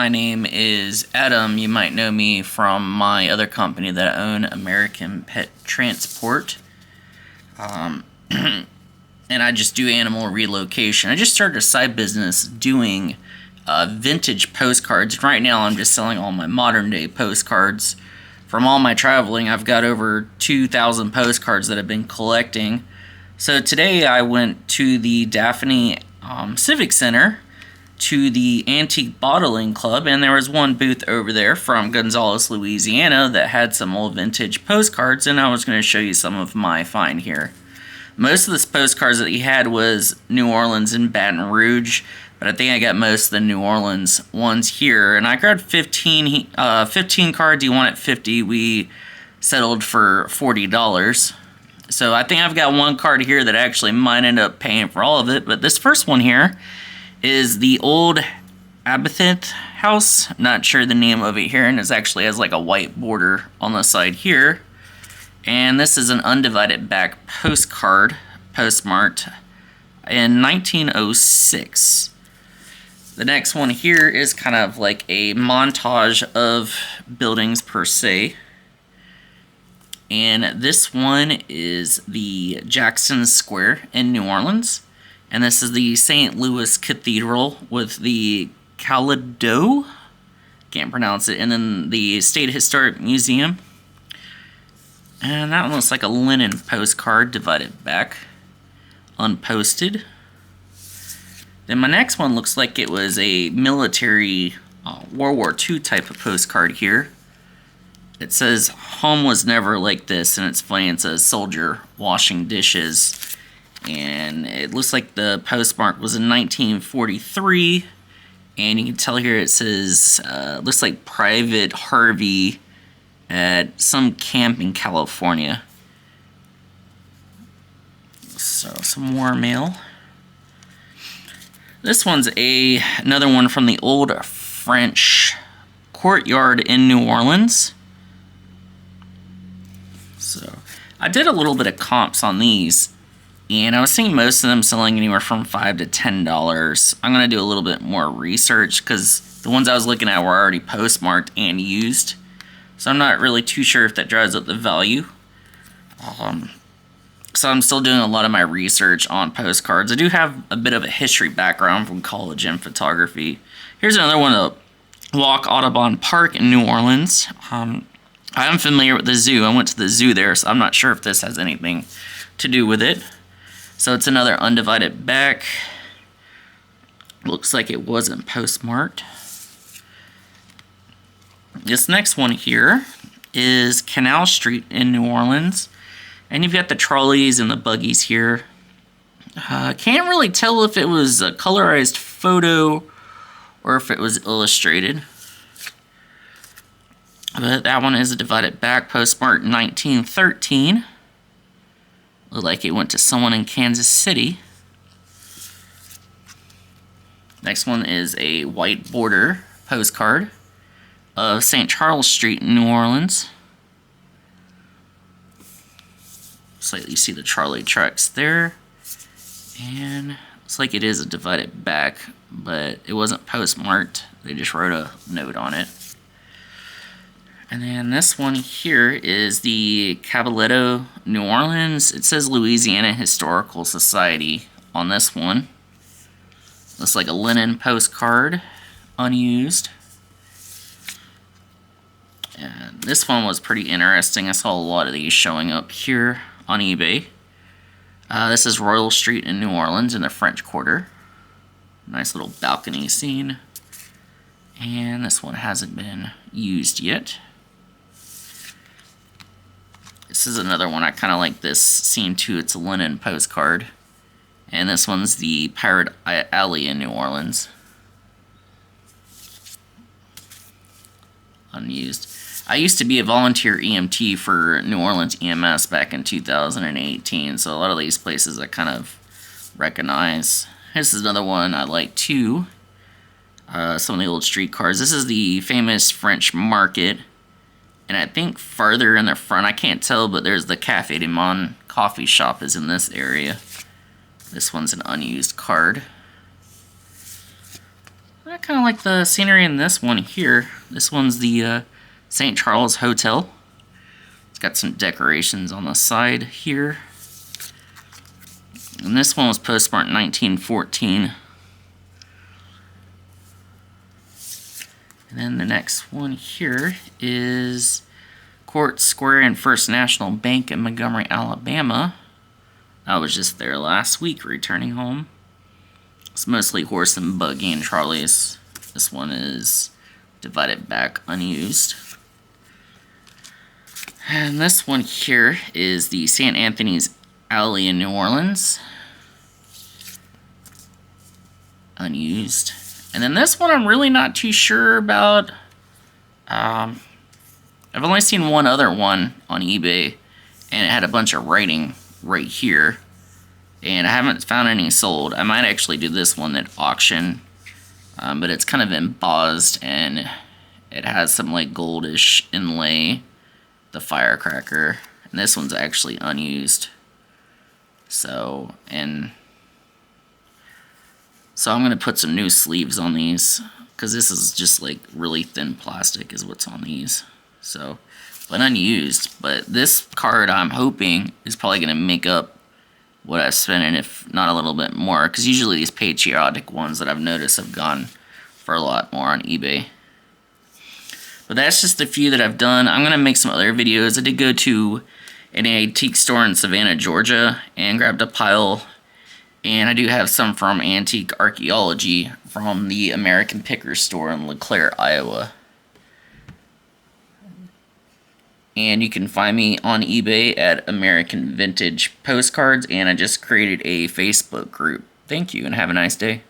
my name is Adam. You might know me from my other company that I own, American Pet Transport. And I just do animal relocation. I just started a side business doing vintage postcards. Right now I'm just selling all my modern day postcards. From all my traveling, I've got over 2,000 postcards that I've been collecting. So today I went to the Daphne Civic Center to the Antique Bottling Club, and there was one booth over there from Gonzales, Louisiana that had some old vintage postcards, and I was going to show you some of my find here. Most of the postcards that he had was New Orleans and Baton Rouge, but I think I got most of the New Orleans ones here, and I grabbed 15 cards. He wanted 50. We settled for $40. So I think I've got one card here that actually might end up paying for all of it, but this first one here is the old Abathith house. Not sure the name of it here, and it actually has like a white border on the side here. And this is an undivided back postcard, postmarked in 1906. The next one here is kind of like a montage of buildings per se. And this one is the Jackson Square in New Orleans. And this is the St. Louis Cathedral with the Calido, can't pronounce it, and then the State Historic Museum. And that one looks like a linen postcard divided back, unposted. Then my next one looks like it was a military World War II type of postcard here. It says, "Home was never like this," and it's funny, it says soldier washing dishes. And it looks like the postmark was in 1943, and you can tell here it says, looks like Private Harvey at some camp in California. So some more mail. This one's another one from the old French courtyard in New Orleans. So I did a little bit of comps on these, and I was seeing most of them selling anywhere from $5 to $10. I'm going to do a little bit more research because the ones I was looking at were already postmarked and used. So I'm not really too sure if that drives up the value. So I'm still doing a lot of my research on postcards. I do have a bit of a history background from college in photography. Here's another one, Walk Audubon Park in New Orleans. I am familiar with the zoo. I went to the zoo there, so I'm not sure if this has anything to do with it. So it's another undivided back. Looks like it wasn't postmarked. This next one here is Canal Street in New Orleans. And you've got the trolleys and the buggies here. Can't really tell if it was a colorized photo or if it was illustrated. But that one is a divided back, postmarked 1913. Looked like it went to someone in Kansas City. Next one is a white border postcard of St. Charles Street in New Orleans. Looks like you see the trolley tracks there. And looks like it is a divided back, but it wasn't postmarked. They just wrote a note on it. And then this one here is the Caballito, New Orleans. It says Louisiana Historical Society on this one. Looks like a linen postcard, unused. And this one was pretty interesting. I saw a lot of these showing up here on eBay. This is Royal Street in New Orleans in the French Quarter. Nice little balcony scene. And this one hasn't been used yet. This is another one. I kind of like this scene too. It's a linen postcard. And this one's the Pirate Alley in New Orleans. Unused. I used to be a volunteer EMT for New Orleans EMS back in 2018, so a lot of these places I kind of recognize. This is another one I like too. Some of the old streetcars. This is the famous French Market. And I think farther in the front, I can't tell, but there's the Café du Monde coffee shop is in this area. This one's an unused card. kind of like the scenery in this one here. This one's the St. Charles Hotel. It's got some decorations on the side here. And this one was postmarked 1914. And then the next one here is Court Square and First National Bank in Montgomery, Alabama. I was just there last week returning home. It's mostly horse and buggy and trolleys. This one is divided back unused. And this one here is the St. Anthony's Alley in New Orleans. Unused. And then this one I'm really not too sure about. I've only seen one other one on eBay, and it had a bunch of writing right here. And I haven't found any sold. I might actually do this one at auction, but it's kind of embossed, and it has some like goldish inlay, the firecracker. And this one's actually unused. So I'm going to put some new sleeves on these, because this is just like really thin plastic is what's on these. So, but unused. But this card, I'm hoping, is probably going to make up what I've spent, and if not a little bit more, because usually these patriotic ones that I've noticed have gone for a lot more on eBay. But that's just a few that I've done. I'm going to make some other videos. I did go to an antique store in Savannah, Georgia, and grabbed a pile. And I do have some from Antique Archaeology from the American Picker store in LeClaire, Iowa. And you can find me on eBay at American Vintage Postcards, and I just created a Facebook group. Thank you, and have a nice day.